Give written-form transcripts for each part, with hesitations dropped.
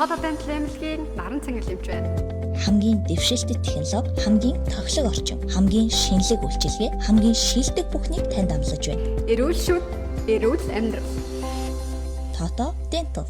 одоогийн төлөөллийн наран цэнгэл эмч байна. Хамгийн дэвшилтэт технологи, хамгийн тоглог орчин, хамгийн шинэлэг үйлчилгээ, хамгийн шилдэг бүхнийг танд амлаж байна. Эрүүл шүд, эрүүл амьдрал. Тото Dental.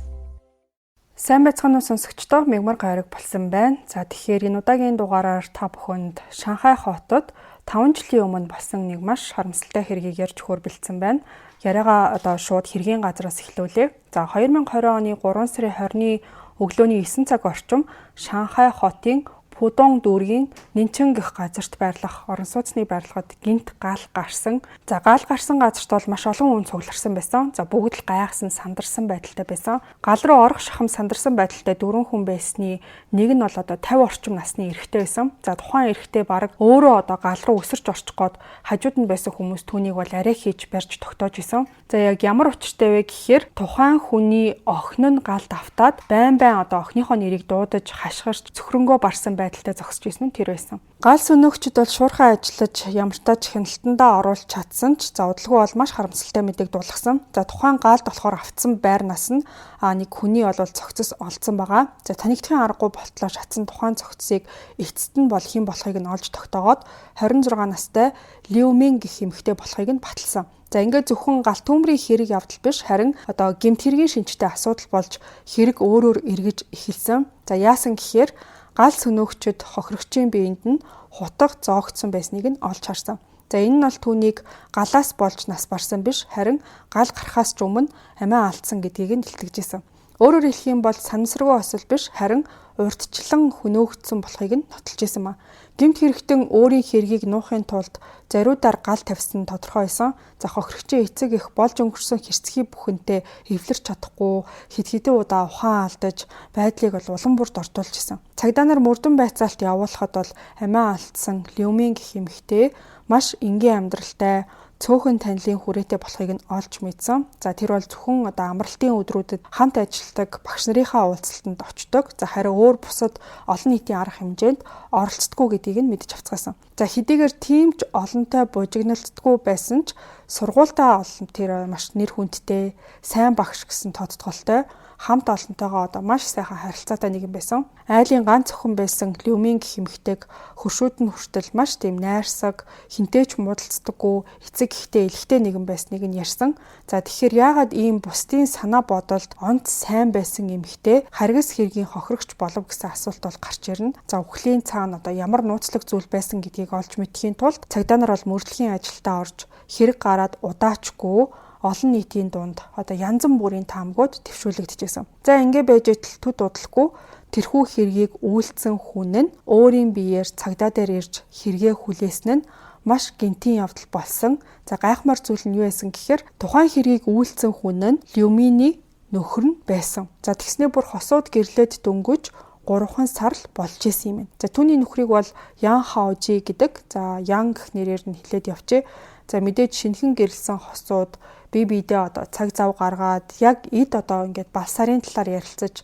Сайн байцгаана уу сонсогчдоо, мегмар гайраг болсон байна. За тэгэхээр энэ удаагийн дугаараар та бүхэнд Шанхай хотод 5 жилийн өмнө болсон нэг маш харамсалтай хэргийг ярьж хөрбөлдсөн байна. Яриагаа одоо шууд хэргийн газраас эхлүүлээ. За 2020 оны 3 сарын 20-ны өглөөний 9 цаг орчим Шанхай хотын Пудong дүүргийн Нинчэн гэх газарт байрлах орон сууцны байрлагад гинт гал гарсан. За гал гарсан газарт бол маш олон хүн цугларсан байсан. За бүгд л гайхсан, сандарсан байдалтай байсан. Гал руу орох шахам сандарсан байдалтай 4 хүн байсны нэг нь бол одоо 50 орчим насны эрэгтэй байсан. За тухайн эрэгтэй баг өөрөө одоо гал руу өсөрч орчих гээд хажууд нь байсан хүмүүс түүнийг бол арай хийж барьж тогтоож исэн. За яг ямар учиртай вэ гэхээр тухайн хүний охин нь галд автаад байн одоо охиныхоо нэрийг дуудаж хашгирч цөхрөнгөө барсан байдалтай зогсож исэн нь тэр байсан. Гал сүнөөгчд бол шуурхай ажиллаж ямартай ч хяналтандаа оруулж чадсан ч за удалгүй бол маш харамсалтай мэдээг дуулгасан. За тухайн галд болохоор автсан байрнаас нь нэг хүний бол цогцос олдсон байгаа. За танигдхийн аргагүй болтлоо шатсан тухайн цогцсыг эцэст нь бол хэн болохыг нь олж тогтоогоод 26 настай Лиу Мин гэх эмэгтэй болохыг нь баталсан. За ингээд зөвхөн галт төмрийн хэрэг явдал биш харин одоо гэмт хэргийн шинжтэй асуудал болж хэрэг өөрөөр эргэж эхэлсэн. За яасан гэхээр гал сүнөөгчд хохирогчийн биеинд нь хутга зоогдсон байсныг нь олж харсан. За энэ нь бол түүнийг галаас болж нас барсан биш харин гал гарахаас ч өмнө амиа алдсан гэдгийг нь илтгэжсэн. Өөрөөр хэлэх юм бол санамсаргүй осол биш харин урьдчилан хөнөөгдсөн болохыг нь нотолж исэн ба. Гэмт хэрэгтэн өөрийн хэргийг нуухын тулд зариудаар гал тавьсан тодорхой байсан. За хохирогчийн эцэг их болж өнгөрсөн хэрцгий бүхэнтэй эвлэрч чадахгүй хэд хэдэн удаа ухаан алдаж байдлыг бол улам бүрд ортуулж исэн. Цагдаа нар мөрдөн байцаалт явуулахад бол амиа алдсан Лиу Мин гэх эмэгтэй маш энгийн амьдралтай цөөхөн танилын хүрээтэй болохыг нь олж мэдсэн. За тэр бол зөвхөн одоо амралтын өдрүүдэд хамт ажилладаг багш нарынхаа уулзалтанд очдог. За харин өөр бусад олон нийтийн арга хэмжээнд оролцдоггүй гэдгийг нь мэдэж авцгаасан. За хэдийгээр тийм ч олонтой бужигналтдаггүй байсан ч сургуультаа олон тэр маш нэр хүндтэй сайн багш гэсэн тодтголтой хамт олонтойгоо одоо маш сайхан харилцаатай нэгэн байсан. Айлын ганц охин байсан Лиу Мин гэх эмэгтэйг хөршүүд нь хүртэл маш тийм найрсаг, хинтээч муудалцдаггүй, эцэг ихтэй элхтэй нэгэн байсныг нь ярьсан. За тэгэхээр яагаад ийм бусдын санаа бодолд онц сайн байсан эмэгтэй харгас хэргийн хохирогч болов гэсэн асуулт бол гарч ирнэ. За үхлийн цаана одоо ямар нууцлаг зүйл байсан гэдгийг олж мэдхийн тулд цагдаа нар бол мөрдлөгийн ажилдаа орж хэрэг гараад удаачгүй олон нийтийн дунд одоо янз бүрийн таамгууд төвшүүлэгдэжсэн. За ингэ байж төд удалгүй тэрхүү хэргийг үйлцсэн хүн нь өөрийн биеэр цагдаа дээр ирж хэрэгээ хүлээсэн нь маш гинтийн явдал болсон. За гайхмар зүйл нь юу байсан гэхээр тухайн хэргийг үйлцсэн хүн нь Лиу Миний нөхөр нь байсан. За тэгснээ бүр хосууд гэрлээд дөнгөж 3 сар л болж исэн юм. За түүний нөхрийг бол Ян Хаожи гэдэг. За Ян гэх нэрээр нь хэлээд явжээ. За мэдээж шинхэн гэрэлсэн хосууд бие биедээ одоо цаг зав гаргаад яг эд одоо ингээд балсарын талаар ярилцаж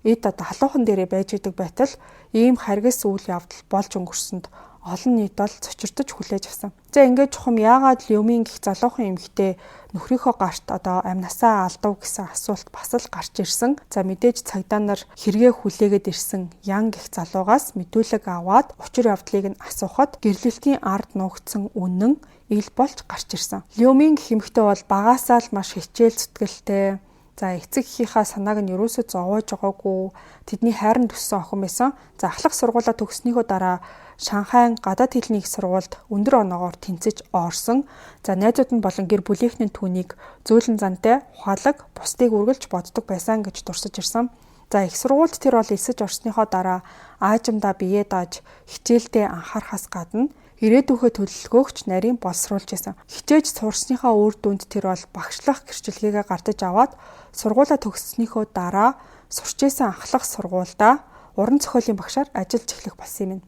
эд одоо халуухан дээрээ байж идэг байтал ийм харгас үйл явдал болж өнгөрсөнд олон нийт бол цочирдож хүлээж авсан. За ингээд чухам яагаад Лиу Мин гэх залуухан эмэгтэй нөхрийнхөө гарт одоо амнасаа алдав гэсэн асуулт бас л гарч ирсэн. За мэдээж цагдаа нар хэрэгээ хүлээгээд ирсэн Ян гэх залуугаас мэдүүлэг аваад учир явдлыг нь асуухад гэрлэлтийн ард нуугдсан үнэн ил болж гарч ирсэн. Лиу Мин гэх эмэгтэй бол багаасаа л маш хичээл зүтгэлтэй. За эцэг эхийнхаа санааг нь юусоо зовоож байгаагүй тэдний хайранд төссөн охин байсан. За ахлах сургуулаа төгснөхийн дараа Шанхайн гадаад хэлний их сургуульд өндөр оноогоор тэнцэж орсон. За найзууд нь болон гэр бүлийнхэн нь түүнийг зөөлөн зантай, ухаалаг, бусдыг үргэлж боддог байсан гэж дурсаж ирсэн. За их сургуульд тэр бол элсэж орсныхоо дараа аажимдаа биеэ дааж хичээлдээ анхаарахаас гадна ирээдүйнхөө төлөвлөгөөгч нарийн боловсруулж байсан. Хичээж сурсныхаа үр дүнд тэр бол багшлах гэрчлэгээгээ гардаж аваад сургуулаа төгссөнийхөө дараа сурч исэн ахлах сургуульдаа уран зохиолын багшаар ажиллаж эхлэх болсон юм.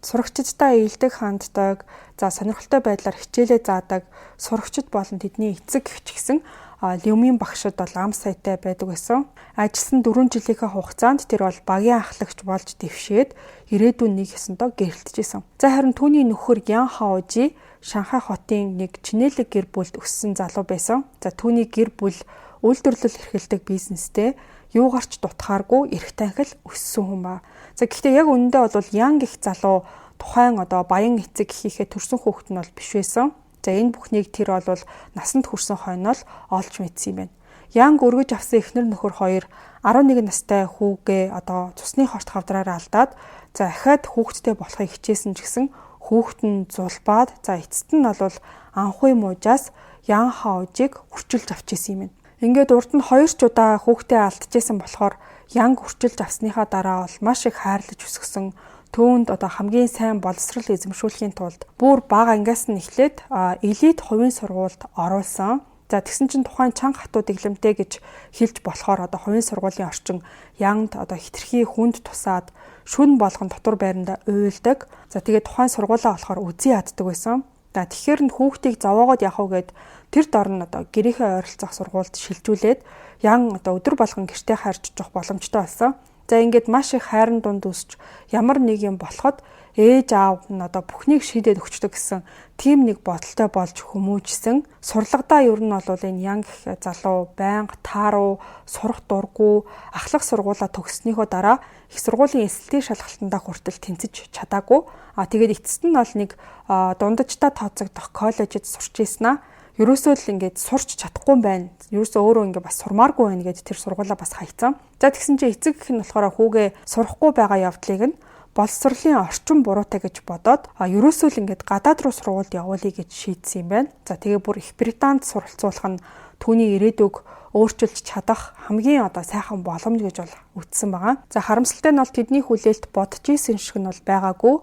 Сурагчдаа ээлдэг ханддаг, за сонирхолтой байдлаар хичээлээ заадаг сурагчид болон тэдний эцэг эгч гэсэн Лиу Мин багшид бол ам саятай байдаг байсан. Ажилласан 4 жилийнхээ хугацаанд тэр бол багийн ахлагч болж дэвшээд ирээдүйн нэг ёсондоо гэрэлтжсэн. За харин түүний нөхөр Ян Хаожи Шанхай хотын нэг чинэлэг гэр бүлд өссөн залуу байсан. За түүний гэр бүл үйлдвэрлэл эрхэлдэг бизнестэй юугаарч дутхааргүй эрх танхил өссөн хүн ба. За гэхдээ яг үнэндээ бол Ян гэх залуу тухайн баян эцэг хийхээ төрсөн хүүхэд нь бол биш байсан. За энэ бүхнийг тэр бол насанд хүрсэн хойно л олж мэдсэн юм байна. Янг өргөж авсан эхнэр нөхөр хоёр 11 настай хүүгээ цусны хорт хавдраараа алдаад за ахаад хүүхэдтэй болохыг хичээсэн ч гэсэн хүүхэд нь зулбаад за эцэст нь бол анхуй муужаас Ян хаужийг хүрчилж авч исэн юм. Ингээд урд нь 2 ч удаа хүүхдээ алдчихсан болохоор Янг хүрчилж авсныхаа дараа бол маш их хайрлаж өсгсөн. Түүнд хамгийн сайн боловсрол эзэмшүүлэхийн тулд бүр бага ангиас нь эхлээд элит хувийн сургуульд оруулсан. За тэгсэн чинь тухайн чанга хатууд эглэмтэй гэж хэлж болохоор хувийн сургуулийн орчин Янд хитрхи хүнд тусаад шүн болгон дотор байранда уйлдаг. За тэгээд тухайн сургуулаа болохоор үзий яддаг байсан. За тэгэхээр нь хүүхдийг зовоогоод явах гээд тэр дор нь гэрийнхээ ойролцоох сургуульд шилжүүлээд Ян өдөр болгон гэртээ хайрч жоох боломжтой болсон. За ингээд маш их хайрын дунд үсч ямар нэг юм болоход ээж аав нь бүхнийг шийдээд өгчдөг гэсэн тийм нэг бодолтой болж хүмүүжсэн. Сурлагадаа ер нь бол энэ Ян гэх залуу байнга тааруу, сурах дурггүй, ахлах сургуулаа төгссөнийхөө дараа их сургуулийн эсэлтийн шалгалтандаа хүртэл тэнцэж чадаагүй. Тэгээд эцэст нь бол нэг дундажтай тооцогдох коллежид сурч ийснаа. Ерөөсөө л ингээд сурч чадахгүй юм байна. Ерөөсөө өөрөө ингээд бас сурмааргүй байна гэдээ тэр сургуулаа бас хайцсан. За тэгсэн чинь эцэг гэх нь болохоор хүүгээ сурахгүй байгаа явдлыг нь боловсролын орчин буруутай гэж бодоод ерөөсөө л ингээд гадаад руу сургуульд явуулъя гэж шийдсэн юм байна. За тэгээ бүр Их Британд суралцуулах нь түүний ирээдүг өөрчилж чадах хамгийн сайхан боломж гэж бол үзсэн байгаа. За харамсалтай нь бол тэдний хүлээлт бодож исэн шиг нь бол байгаагүй.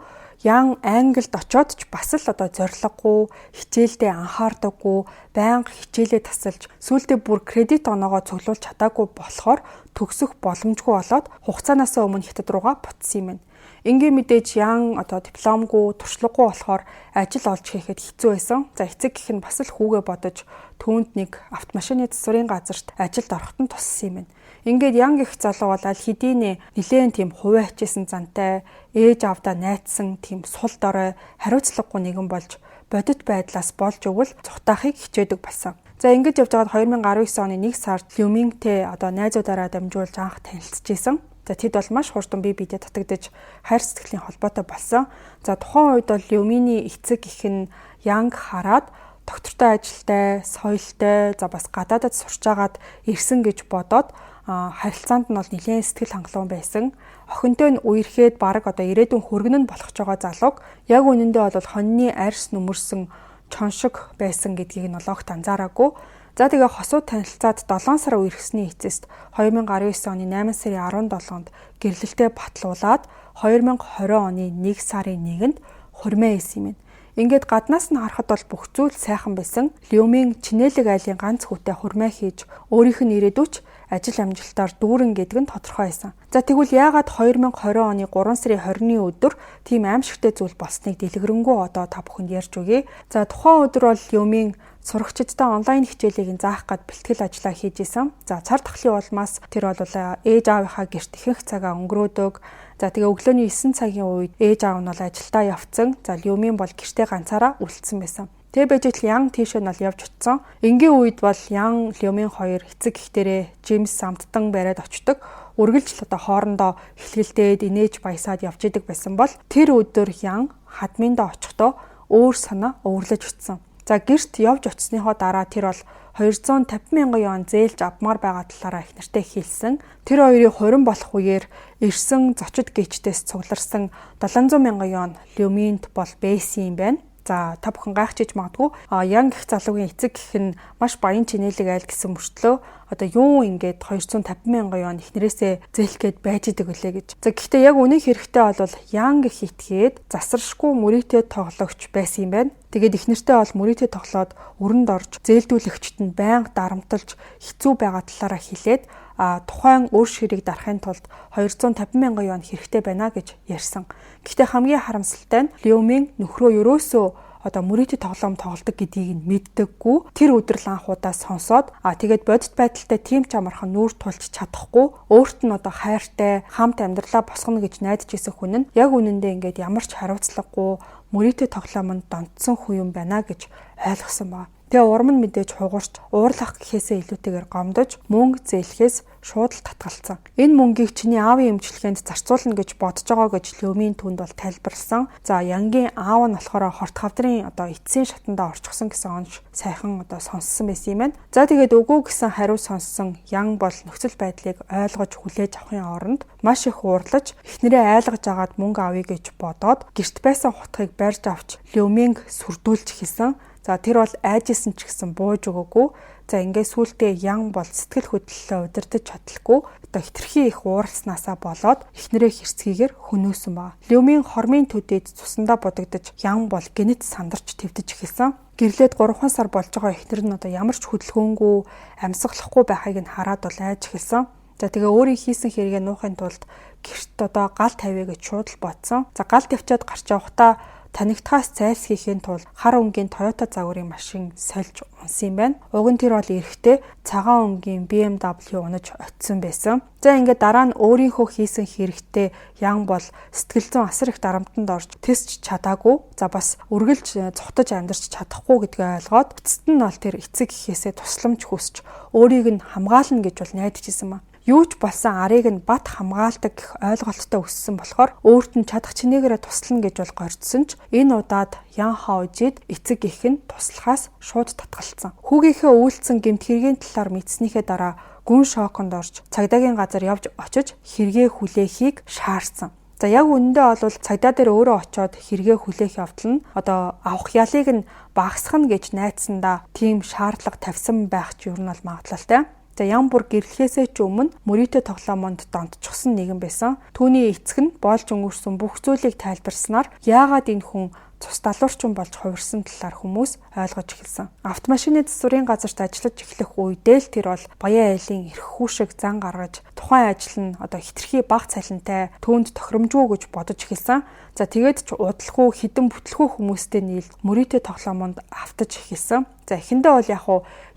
Ян Англид очоод ч бас л зориггүй, хичээлдээ анхаардаггүй, байнга хичээлээ тасалж, сүүлдээ бүр кредит оноогоо цуглуулж чадаагүй болохоор төгсөх боломжгүй болоод хугацаанаасаа өмнө хятад руугаа буцсан юм байна. Ингийн мэдээж Ян дипломгүй, туршлагагүй болохоор ажил олж хийхэд хэцүү байсан. За эцэг гэх нь бас л хүүгээ бодож түүнд нэг автомашины засварын газарт ажилд ороход нь туссан юм байна. Ингээд Ян гэх залуу бол аль хэдийн нэлээд тийм хувиа хичээсэн зантай, ээж аавдаа найдсан тийм сул дорой, хариуцлагагүй нэгэн болж бодит байдлаас болж өгвөл цухтаахыг хичээдэг болсон. За ингэж явж байгаад 2019 оны 1 сард Люмингтэй найзуудаараа дамжуулж анх танилцчихсэн. За тэд бол маш хурдан бие биедээ татагдж хайр сэтгэлийн холбоотой болсон. За тухайн үед бол Люминий эцэг гэх нь Янг хараад доктортой ажилтай, соёлтой, за бас гадаадад сурч агаад ирсэн гэж бодоод харилцаанд нь бол нэлээд сэтгэл хангалуун байсан. Охинтой нь үерхэд баг ирээдүйн хөргөн нь болох ч байгаа залууг яг үнэндээ бол хоньны арьс нүмерсэн чоншиг байсан гэдгийг нь огт анзаараагүй. За тэгээ хосууд танилцаад 7 сар үерхсний эцэст 2019 оны 8 сарын 17-нд гэрлэлтэд батлуулаад 2020 оны 1 сарын 1-нд хурмаа хийсэн юм. Ингээд гаднаас нь харахад бол бүх зүйл сайхан байсан. Люмин Чинэлэг айлын ганц хүүтэй хурмаа хийж өөрийнх нь ирээдүйч ажил амжилтаар дүүрэн гэдэг нь тодорхой байсан. За тэгвэл яагаад 2020 оны 3 сарын 20-ны өдөр тийм аимшигтай зүйл болсныг дэлгэрэнгүй та бүхэнд ярьж өгье. За тухайн өдөр бол Люмин сурагчдтай онлайн хичээлийг заах гээд бэлтгэл ажиллаа хийж исэн. За цар тахлын улмаас тэр бол ээж аавынхаа гэрт ихэнх цагаа өнгөрөөдөг. За тэгээ өглөөний 9 цагийн үед ээж аав нь бол ажилдаа явцсан. За Люмин бол гэртээ ганцаараа үлдсэн байсан. Тэгээ бэжэл Ян тийшээ нь бол явж утсан. Энгийн үед бол Ян Люмин хоёр эцэг гихтэрээ Джеймс самттан бариад очдог. Үргэлж хоорондоо эхлэлдээд инээж баясаад явж идэг байсан бол тэр өдөр Ян хадминдаа очихдоо өөр санаа өвөрлөж утсан. За гэрт явж очсныхоо дараа тэр бол 250,000 юан зээлж авмаар байгаа талаараа их нартаа хэлсэн. Тэр хоёрын хорин болох үеэр ирсэн зочид гээчтээс цугларсан 700,000 юан Люминд бол бэйсэн юм байна. За та бүхэн гайхчихж магадгүй Ян гэх залуугийн эцэг гэх нь маш баян чинэлэг айл гэсэн мөртлөө юу ингээд 250,000 юан ихнэрээсээ зээлгээд байж идэг үлээ гэж. За гэхдээ яг үнэн хэрэгтээ бол Ян гэх итгээд засаршгүй мөрийтэй тоглогч байсан юм байна. Тэгээд ихнэртэй бол мөрийтэй тоглоод өрөнд орж зээлдүүлэгчт нь байнга дарамталж хэцүү байгаа талаараа хэлээд тухайн өөр ширийг дарахын тулд 250,000 юан хэрэгтэй байна гэж ярьсан. Гэхдээ хамгийн харамсалтай нь Люмин нөхрөө ерөөсөө мөрийтэй тоглоом тоглодог гэдгийг нь мэддэггүй. Тэр өдөр л анх удаа сонсоод тэгээд бодит байдалтай тийм ч амархан нүүр тулж чадахгүй. Өөрт нь хайртай, хамт амьдралаа босгоно гэж найдаж исэн хүн нь яг үнэндээ ингээд ямар ч хариуцлагагүй мөрийтэй тоглоомонд донтсон хүн юм байна гэж ойлгосон ба. Тэгээ урам нь мэдээж хугарч уурлах гэхээсээ илүүтэйгээр гомдож мөнгө зээлхээс шууд л татгалцсан. Энэ мөнгийг чиний аавын эмчилгээнд зарцуулна гэж бодож байгаа гэж Леомийн түнд бол тайлбарласан. За Янгийн аав нь болохоор хорт хавдрын эцсийн шатандаа орчихсон гэсэн онж сайхан сонссон байсан юм байна. За тэгээд үгүй гэсэн хариу сонссон Ян бол нөхцөл байдлыг ойлгож хүлээж авахын оронд маш их уурлаж эхнэрээ айлгаж агаад мөнгө авъя гэж бодоод гэрт байсан хутгийг барьж авч Леоминг сүрдүүлж хэлсэн. За тэр бол айжсэн ч гэсэн бууж өгөөгүй. За ингээд сүултээ Ян бол сэтгэл хөдлөлөө удирдах чадлаггүй хитрхи их ууралснаасаа болоод эхнэрээ хэрцгийгээр хөнөөсөн ба. Леомийн хормын төдийд цусандаа будагдаж Ян бол гинэт сандарч твдэж эхэлсэн. Гэрлээд 3 сар болж байгаа эхнэр нь ямар ч хөдөлгөөнгүй амьсгалахгүй байхыг нь хараад бол айж эхэлсэн. За тэгээ өөрийн хийсэн хэрэгээ нуухын тулд гэрт гал тавья гэж шууд л бодсон. За гал тавьчаад гарч явахдаа танигдхаас зайлсхийхийн тулд хар өнгийн Toyota загварын машин сольж унсан юм байна. Уг нь тэр бол эрэхтэй цагаан өнгийн BMW унаж очисон байсан. За ингээд дараа нь өөрийнхөө хийсэн хэрэгтээ Ян бол сэтгэл зүйн асар их дарамтанд орж тэсч чадаагүй. За бас үргэлж цухтаж амьдарч чадахгүй гэдгээ ойлгоод эцэст нь бол тэр эцэг гэхээсээ тусламж хүсч өөрийг нь хамгаална гэж бол найдаж исэн ба. Юу ч болсон арыг нь бат хамгаалдаг гэх ойлголттой өссөн болохоор өөрт нь чадах чинээгээрээ туслана гэж бол горьдсон ч энэ удаад Ян Хаожид эцэг эх нь туслахаас шууд татгалцсан. Хүүгийнхээ үйлцэн гэмт хэргийн талаар мэдснийхээ дараа гүн шоконд орж цагдаагийн газар явж очиж хэрэгээ хүлээхийг шаардсан. За яг үнэндээ бол цагдаа дээр өөрөө очиод хэрэгээ хүлээх явдал нь авах ялыг нь багасгах гэж найдсандаа тийм шаардлага тавьсан байх ч юу нь бол магадлалтай. За Ян бүр гэрлэхээсээ ч өмнө Мөритө тоглоомонд донтчихсон нэгэн байсан. Түүний эцэг нь боолж өнгөрсөн бүх зүйлийг тайлбарснаар яагаад энэ хүн цус далуурчин болж хувирсан талаар хүмүүс ойлгож эхэлсэн. Автомашины засварын газарт ажиллаж эхлэх үедээ л тэр бол баян айлын эрх хүүшиг зан гаргаж тухайн ажил нь хитрхи бага цалинтай түүнд тохиромжгүй гэж бодож эхэлсэн. За тэгээд ч удалгүй хідэн бүтлгүй хүмүүстэй нийлж Мөритө тоглоомонд автаж эхэлсэн. За эхэндээ бол яг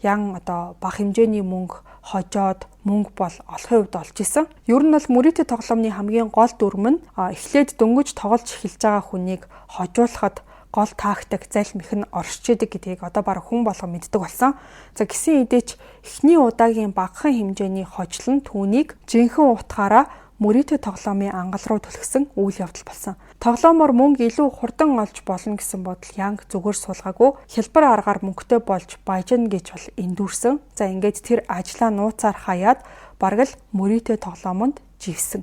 Ян бага хэмжээний мөнгө хожоод мөнгө бол олохын хувьд олж исэн. Ер нь бол Мөритө тоглоомны хамгийн гол дүрм нь эхлээд дөнгөж тоглож эхэлж байгаа хүнийг хожуулахад гол тактик залмих нь оршиж идэг гэдгийг баг хүн болго мэддэг болсон. За гисэн эдээч эхний удаагийн багахан хэмжээний хожил нь түүнийг жинхэнэ утгаараа Мөритө тоглоомын ангал руу түлхсэн үйл явдал болсон. Тоглоомоор мөнгө илүү хурдан олж болно гэсэн бодол Янг зүгээр суулгаагүй хялбар аргаар мөнгөтэй болж баяжна гэж бол эндүрсэн. За ингээд тэр ажлаа нууцаар хаяад бараг л Мөритө тоглоомонд живсэн.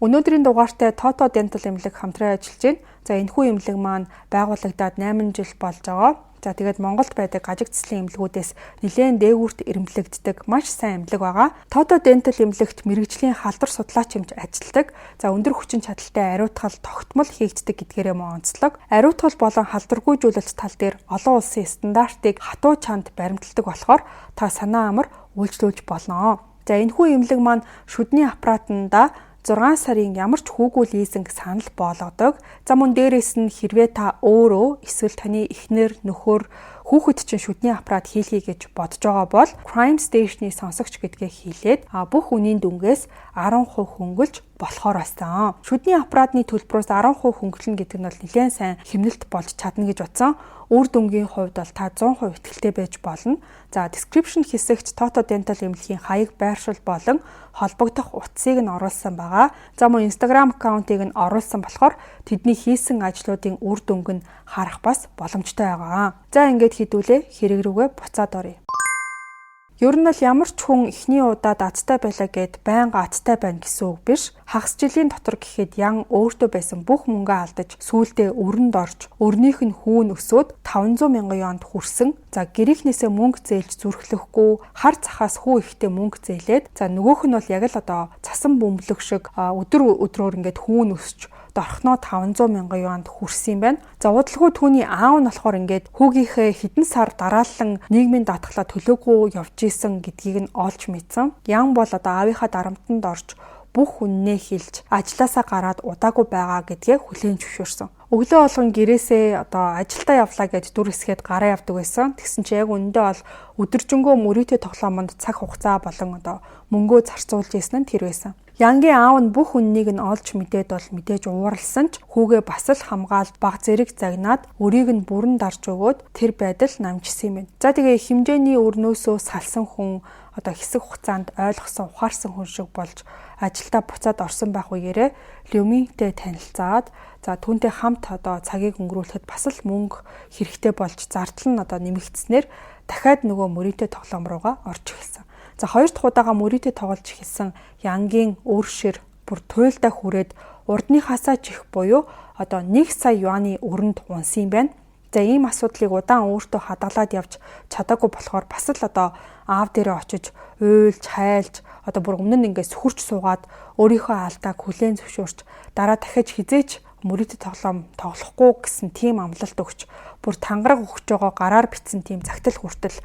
Өнөөдрийн дугаартай Toto Dental эмнэлэг хамтран ажиллаж байна. За энэхүү эмнэлэг маань байгуулагдаад 8 жил болж байгаа. За тэгээд Монголд байдаг гажиг цэцлийн эмнэлгүүдээс нэлээд дээгүүрт эрэмблэгддэг маш сайн эмнэлэг байгаа. Toto Dental эмнэлэгт мэрэгжлийн халдвар судлаач хэмж ажилладаг. За өндөр хүчин чадалтай ариутгал тогтмол хийгддэг гэдгээрээ онцлог. Ариутгал болон халдваргүйжүүлэлт тал дээр олон улсын стандартыг хатуу чанд баримталдаг болохоор та санаа амар үйлчлүүлж болно. За энэхүү эмнэлэг маань шүдний аппаратанда 6 сарын ямар ч хүүгүй лизинг санал болгодог. За мөн дээрээс нь хэрвээ та өөрөө эсвэл таны эхнэр, нөхөр, хүүхэд чинь шүдний аппарат хийлгэе гэж бодож байгаа бол Crime Station-ы сонсогч гэдгээ хийлээд бүх үнийн дүнгээс 10% хөнгөлж болохоор байсан. Шүдний аппаратны төлбөрөөс 10% хөнгөлнө гэдэг нь бол нэлээд сайн хэмнэлт болж чадна гэж утсан. Үр дүнгийн хувьд бол та 100% итгэлтэй байж болно. За description хэсэгт Toto Dental эмнэлгийн хаяг байршил болон холбогдох утсыг нь оруулсан байгаа. За мөн Instagram аккаунтыг нь оруулсан болохоор тэдний хийсэн ажлуудын үр дүнг нь харах бас боломжтой байгаа. За ингээд хэдүүлээ хэрэг рүүгээ буцаад оръё. Ер нь л ямар ч хүн эхний удаад аттай байлаа гэд байнга аттай байна гэсэн үг биш. Хагас жилийн дотор гэхэд Ян өөртөө байсан бүх мөнгөө алдаж сүүлдээ өрөнд орж өрнийх нь хүүн өсөөд 500 мянган юанд хүрсэн. За гэрийнхнээсээ мөнгө зээлж зүрхлэхгүй хар цахаас хүү ихтэй мөнгө зээлээд за нөгөөх нь бол яг л цасан бөмбөлөг шиг өдөр өдрөөр ингээд хүүн өсч дорхноо 500 мянган юанд хүрсэн юм байна. За удалгүй түүний аав нь болохоор ингээд хүүгийнхээ хэдэн сар дараалан нийгмийн даатгалаа төлөөгүй явж исэн гэдгийг нь олж мэдсэн. Ян бол аавынхаа дарамтанд орж бүх үннээ хэлж ажилласаа гараад удаагүй байгаа гэдгээ хүлээн зөвшөөрсөн. Өглөө болгон гэрээсээ ажилдаа явлаа гэж дүр хэсгээд гараа явдаг байсан. Тэгсэн чи яг өндөө бол өдөржингөө Мөритө тоглоомонд цаг хугацаа болон мөнгөө зарцуулж ийсэн нь тэр байсан. Янгийн аав нь бүх үннийг нь олж мэдээд бол мэдээж ууралсан ч хүүгээ бас л хамгаалж баг зэрэг загнаад өрийг нь бүрэн дарж өгөөд тэр байдал намжсан юм байна. За тэгээ хэмжээний өрнөөсөө салсан хүн одоо хэсэг хугацаанд ойлгосон ухаарсан хүн шиг болж ажилдаа буцаад орсон байх үеэрээ Люминтэй танилцаад за түүнтэй хамт одоо цагийг өнгөрүүлэхэд бас л мөнгө хэрэгтэй болж зардал нь одоо нэмэгдснээр дахиад нөгөө мөрийтэй тоглоом руугаа орж эхэлсэн. За хоёр дахь удаага мөрийтэй тоглож эхэлсэн Янгийн өр шир бүр туйлдаа хүрээд урдныхаасаа чих буюу одоо 1 сая юаны өрөнд унсан юм байна. За ийм асуудлыг удаан өөртөө хадгалаад явж чадаагүй болохоор бас л одоо аав дээрээ очиж уйлж хайлж одоо бүр өмнө нь ингээд сүхэрч суугаад өөрийнхөө алдааг хүлээн зөвшөөрч дараа дахиж хизээч мөрийтэй тоглоом тоглохгүй гэсэн тийм амлалт өгч бүр тангараг өгч байгаа гараар бичсэн тийм загтал хүртэл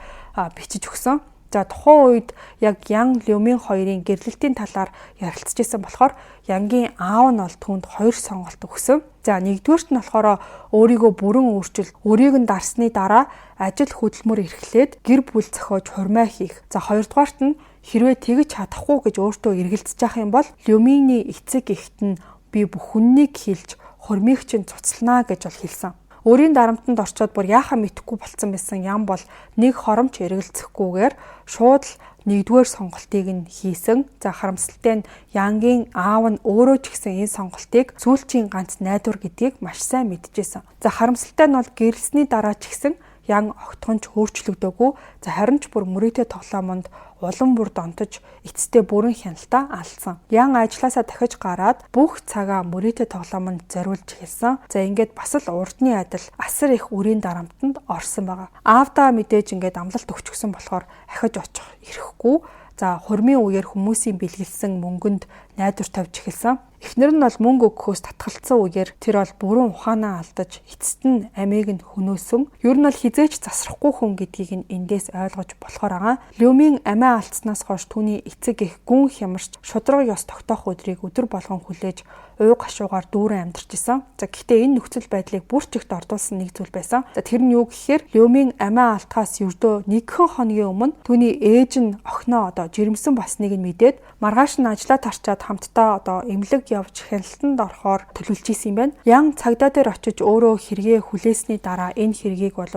бичиж өгсөн. За тухайн үед яг Ян Люмин хоёрын гэрлэлтийн талаар ярилцчихсан болохоор Янгийн аав нь бол түүнд хоёр сонголт өгсөн. За нэгдүгээрт нь болохоор өөрийгөө бүрэн өөрчил, өрийг нь дарсны дараа ажил хөдөлмөр эрхлээд гэр бүл зохиож хурмаа хийх. За хоёрдугаарт нь хэрвээ тэгж чадахгүй гэж өөртөө эргэлзэж явах юм бол Люминий эцэг эхт нь би бүх хүннийг хилж хурмыг чинь цуцлнаа гэж бол хэлсэн. Өөрийн дарамтанд орчоод бүр яахаа мэдэхгүй болцсон байсан Ян бол нэг хоромч эргэлзэхгүйгээр шууд л нэгдүгээр сонголтыг нь хийсэн. За харамсалтай нь Янгийн аав нь өөрөө ч гэсэн энэ сонголтыг сүүлчийн ганц найдвар гэдгийг маш сайн мэдчихсэн. За харамсалтай нь бол гэрэлсний дараа ч гэсэн Ян огтхонч өөрчлөгдөөгүй. За харин ч бүр мөрийтэй тоглоомонд улам бүр донтож эцэстээ бүрэн хяналтаа алдсан. Ян ажилласаа дахиж гараад бүх цагаа мөрийтэй тоглоомонд зориулж эхэлсэн. За ингээд бас л урдны адил асар их үрийн дарамтанд орсон байгаа. Аавдаа мэдээж ингээд амлалт өгчихсөн болохоор ахиж очих ирэхгүй. За хурмын үеэр хүмүүсийн бэлгэлсэн мөнгөнд найдвар тавьж эхэлсэн. Эхнэр нь бол мөнгө өгөхөөс татгалцсан үеэр тэр бол бүрэн ухаанаа алдаж эцэст нь амийг нь хөнөөсөн. Ер нь бол хизээч засрахгүй хүн гэдгийг нь эндээс ойлгож болохоор байгаа. Люмин амиа алдснаас хойш түүний эцэг эх гүн хямарч шудраг ёс тогтоох өдрийг өдөр болгон хүлээж ууг гашуугаар дүүрэн амьдарч исэн. За гэхдээ энэ нөхцөл байдлыг бүр чигт ордуулсан нэг зүйл байсан. За тэр нь юу гэхээр Люмин амиа алдхаас ердөө нэгэн хоногийн өмнө түүний ээж нь охиноо одоо жирэмсэн басныг нь мэдээд маргааш нь ажлаа тарчаад хамтдаа одоо эмнэлэг явж хяналтанд орохоор төлөвлөж исэн юм байна. Ян цагдаа дээр очиж өөрөө хэрэгээ хүлээсний дараа энэ хэргийг бол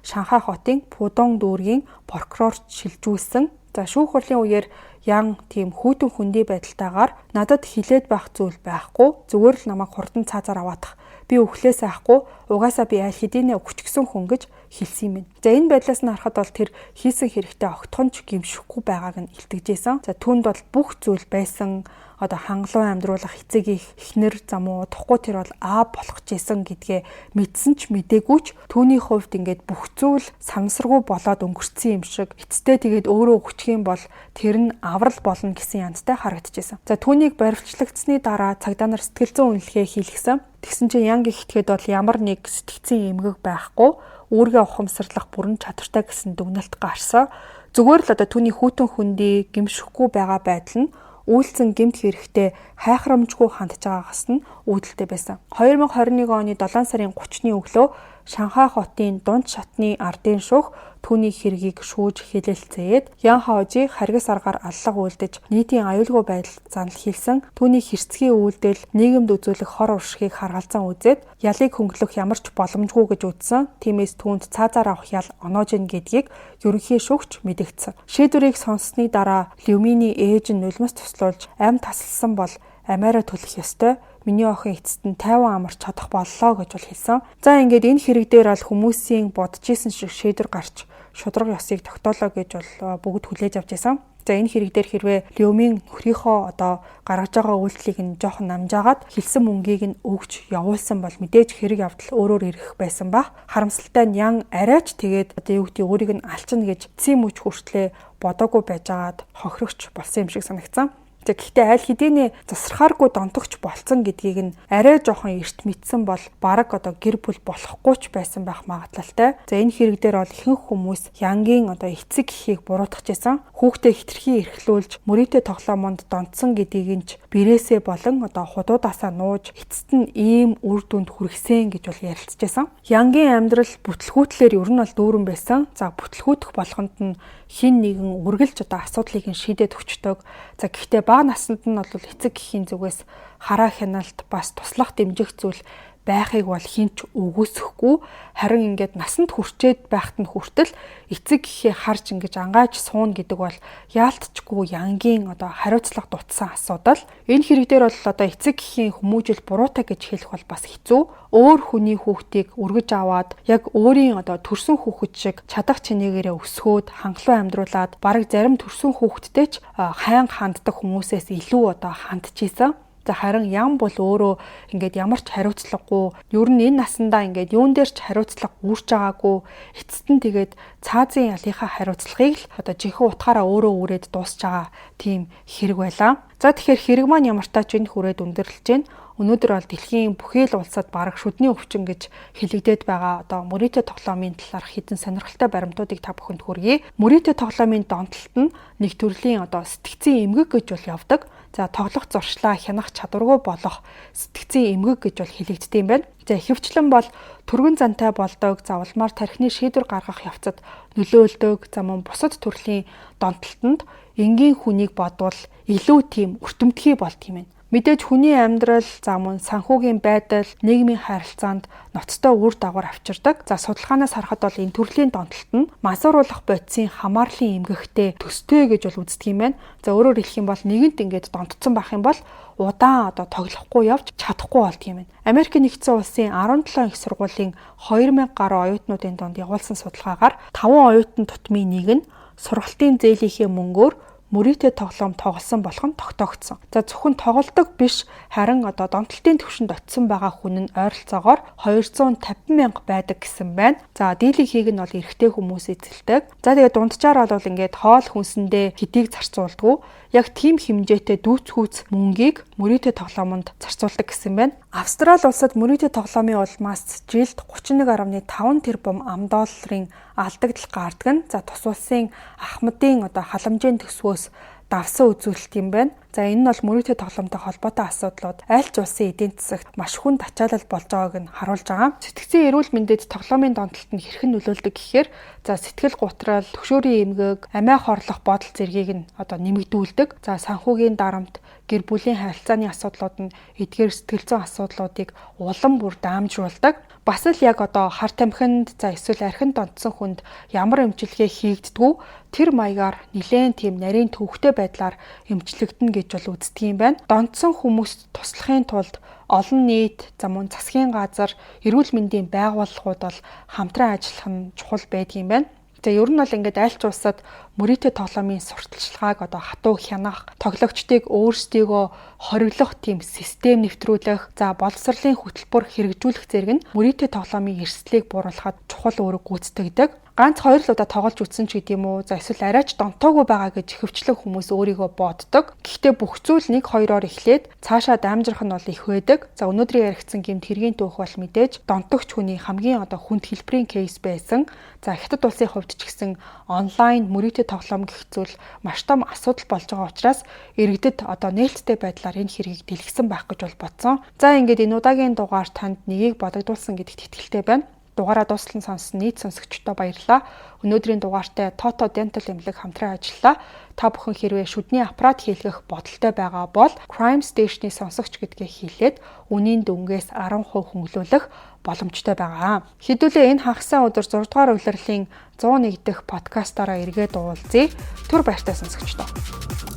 Шанхай хотын Пудong дүүргийн прокурорт шилжүүлсэн. За шүүх хурлын үеэр Ян тийм хүүтэн хүндий байдалтайгаар надад хилээд байх зүйл байхгүй. Зүгээр л намайг хурдан цаазаар аваадах. Би өглөөс айхгүй. Угаасаа би аль хэдийнэ өгчгсөн хүн гэж хэлсэн юм байна. За энэ байдлаас нь харахад бол тэр хийсэн хэрэгтэй огтхонч гимшихгүй байгааг нь илтгэжсэн. За түүнд бол бүх зүйл байсан. Одоо хангалуун амьдруулах эцэг эхнэр замуу удахгүй тэр бол аав болох гэсэн гэдгээ мэдсэн ч мдээгүй ч түүний хувьд ингээд бүх зүйл самсаргуу болоод өнгөрцөн юм шиг эцтэй тэгээд өөрөө өгчих юм бол тэр нь аврал болно гэсэн янзтай харагдчихсан. За түүнийг баривчлагдсны дараа цагдаа нар сэтгэл зүйн үнэлгээ хийлгэсэн. Тэгсэн чинь Янг ихтгэд бол ямар нэг сэтгцэн эмгэг байхгүй үүргээ ухамсарлах бүрэн чадвартай гэсэн дүгнэлт гарсан. Зүгээр л одоо түүний хүүтэн хүндий гимшихгүй байгаа байдал нь үйлцэн гэмт хэрэгтэй хайхрамжгүй хандж байгаагаас нь үүдэлтэй байсан. 2021 оны 7 сарын 30-ны өглөө Шанхай хотын дунд шатны ардын шүүх түүний хэргийг шүүж хэлэлцээд Ян Хаожи харгас аргаар аллах үйлдэж нийтийн аюулгүй байдал занал хийсэн. Түүний хэрцгий үйлдэл нийгэмд үзүүлэх хор уршигыг харгалзан үзээд ялыг хөнгөлөх ямар ч боломжгүй гэж үзсэн. Тиймээс түүнд цаазаар авах ял оноож ийн гэдгийг ерөнхий шүүгч мэдэгдсэн. Шийдвэрийг сонссны дараа Люминий ээж нь нулимс туслуулж амь тасалсан бол амиараа төлөх ёстой. Миний охин эцэст нь 50 амарч чадах боллоо гэж бол хэлсэн. За ингээд энэ хэрэг дээр бол хүмүүсийн бодож исэн шиг шийдвэр гарч шудраг ёсыг тогтоолоо гэж бол бүгд хүлээж авч байсан. За энэ хэрэг дээр хэрвээ Люмин нөхрийнхөө одоо гаргаж байгаа үйлчлийг нь жоохон намжаагаад хэлсэн мөнгийг нь өгч явуулсан бол мэдээж хэрэг явдал өөрөөр ирэх байсан баг. Харамсалтай нь Ян арайч тэгээд одоо юу гэдэг өөрийг нь алчна гэж эцсийн мөч хүртлээ бодоогүй байжгаад хохирогч болсон юм шиг санагдсан. Гэхдээ аль хэдийнэ засархааргүй донтогч болцсон гэдгийг нь арай жоохон эрт мэдсэн бол бараг одоо гэр бүл болохгүй ч байсан байх магадлалтай. За энэ хэрэг дээр бол ихэнх хүмүүс Янгийн одоо эцэг эхийг буруутгаж байсан. Хүүхдээ хитрхи эрхлүүлж мөрийтэй тоглоомонд донтсон гэдгийг нь ч бирээсээ болон одоо худуудаасаа нууж эцэст нь ийм үр дүнд хүргэсэн гэж бол ярилцж байсан. Янгийн амьдрал бүтлгүүтлэр ер нь бол дүүрэн байсан. За бүтлгүүтэх болгонд нь хин нэгэн үргэлж одоо асуудлыг нь шийдээд өгчдөг. За гэхдээ бага наснд нь бол эцэг гэхийн зүгээс хараа хяналт бас туслах дэмжих зүйл байхыг бол хинч үгүйсэхгүй, харин ингээд насанд хүрчээд байхад нь хүртэл эцэг гэхээ харж ингэж ангааж сууна гэдэг бол яалтчгүй янгийн хариуцлага дутсан асуудал. Энэ хэрэг дээр бол эцэг гэхийн хүмүүжил буруутай гэж хэлэх бол бас хэцүү. Өөр хүний хүүхдийг үргэж аваад яг өөрийн төрсөн хүүхэд шиг чадах чинээгээрээ өсгөөд хангалуун амьдруулад бараг зарим төрсөн хүүхэдтэй ч хайн ханддаг хүмүүсээс илүү хандчихсан. За харин ям бол өөрөө ингээд ямар ч хариуцлагагүй, ер нь энэ насандаа ингээд юун дээр ч хариуцлага үүрч байгаагүй, эцэст нь тэгээд цаазын ялынхаа хариуцлагыг л жинхэнэ утгаараа өөрөө үрээд дуусч байгаа тийм хэрэг байлаа. За тэгэхээр хэрэг маань ямар тач энэ хүрээд өндөрлөж байна. Өнөөдөр бол дэлхийн бүхий л улсад бараг шүдний өвчин гэж хэлэгдээд байгаа мөрөөдө тоглоомын талаарх хэдэн сонирхолтой баримтуудыг та бүхэнд хүргэе. Мөрөөдө тоглоомын донтолт нь нэг төрлийн сэтгцийн эмгэг гэж бол явдаг. За тоглох зуршлаа хянах чадваргүй болох сэтгцийн эмгэг гэж бол хэлэгддэг юм байна. За ихэвчлэн бол түргэн зантай болдог, улмаар тархины шийдвэр гаргах явцад нөлөөлдөг, за мөн бусад төрлийн донтолтонд энгийн хүнийг бодвол илүү тийм өртөмтгий болт юм байна. Мэдээж хүний амьдрал, за мөн санхүүгийн байдал, нийгмийн харилцаанд ноцтой үр дагавар авчирдаг. За судалгаанаас харахад бол энэ төрлийн донтолт нь мансууруулах бодисын хамаарлын эмгэгтэй төстэй гэж бол үздэг юм байна. За өөрөөр хэлэх юм бол нэгэнт ингээд донтцсон байх юм бол удаан тоглохгүй явж чадахгүй болт юм байна. Америк нэгдсэн улсын 17 их сургуулийн 2000 гаруй оюутнуудын донд явуулсан судалгаагаар 5 оюутан тутмын нэг нь сургалтын зээлийнхээ мөнгөөр мөрөөдө тоглоом тоглосон болох нь тогтоогдсон. За зөвхөн тоглолдог биш, харин донтолтын төвшөнд очисон байгаа хүн нь ойролцоогоор 250,000 байдаг гэсэн байна. За дийлэнхийг нь бол эрэгтэй хүмүүс эзэлдэг. За тэгээд дунджаар бол ингээд хоол хүнсэндээ хэдийг зарцуулдаг. Яг тийм хэмжээтэй дүүцгүүц мөнгийг мөрөөдө тоглоомонд зарцуулдаг гэсэн байна. Австрали улсад мөрөөдө тоглоомын улмаас жилд 31.5 тэрбум $, алдагдал гардаг нь. За тус улсын ахмадын халамжийн төсвөөс давсан үзүүлэлт юм байна. За энэ нь бол мөрөөдө тоглоомтой холбоотой асуудлууд аль ч улсын эдийн засагт маш хүнд ачаалал болж байгааг нь харуулж байгаа. Сэтгцийн эрүүл мэндэд тоглоомын донтолт нь хэрхэн нөлөөлдөг гэхээр за сэтгэл гутрал, төгшөөрийн эмгэг, амиа хорлох бодол зэргийг нь нэмэгдүүлдэг. За санхүүгийн дарамт, гэр бүлийн харилцааны асуудлууд нь эдгээр сэтгэл зүйн асуудлуудыг улам бүр даамжруулдаг. Бас л яг хар тамхинд, за эсвэл архинд донтсон хүнд ямар эмчилгээ хийгддэггүй тэр маягаар нэлээд тийм нарийн төвөгтэй байдлаар эмчлэгдэнэ гэж бол үздэг юм байна. Донтсон хүмүүст туслахын тулд олон нийт, за мөн засгийн газар, эрүүл мэндийн байгууллагууд бол хамтран ажиллах нь чухал байдаг юм байна. За ер нь бол ингээд аль ч улсад мөрөөдө тоглоомын сурталчилгааг хатуу хянах, тоглогчдыг өөрсдийгөө хориглох тийм систем нэвтрүүлэх, за боловсролын хөтөлбөр хэрэгжүүлэх зэрэг нь мөрөөдө тоглоомын эрсдлийг бууруулахад чухал үүрэг гүйцэтгэдэг. Ганц 2 л удаа тоглож үзсэн ч гэдэм үү, за эсвэл арайч донтоогүй байгаа гэж ихэвчлэн хүмүүс өөрийгөө боддог. Гэхдээ бүх зүйл 1-2-оор эхлээд цаашаа дамжрах нь бол их байдаг. За өнөөдрийн яригдсан гэмт хэргийн түүх бол мэдээж донтогч хүний хамгийн хүнд хэлбэрийн кейс байсан. За хятад улсын хувьд ч гэсэн онлайн мөрөөдө тоглоом гэх зүйл маш том асуудал болж байгаа учраас иргэдэд нээлттэй байдлаар энэ хэргийг дэлгэсэн байх гэж бол бодсон. За ингээд энэ удаагийн дугаар танд нэгийг бодогдуулсан гэдэгт итгэлтэй байна. Дугаараа дуустал сонссон нийт сонсогчдод баярлалаа. Өнөөдрийн дугаартай Toto Dental эмнэлэг хамтран ажиллалаа. Та бүхэн хэрвээ шүдний аппарат хийлгэх бодолтой байгаа бол Crime Station-ы сонсогч гэдгээ хэлээд үнийн дүнгээс 10% хөнгөлүүлэх боломжтой байгаа. Хэдүүлээ энэ хагасаа өдөр 6 дугаар улирлын 101 дахь подкастаараа эргээд уулзъя. Түр баяртай сонсогчдоо.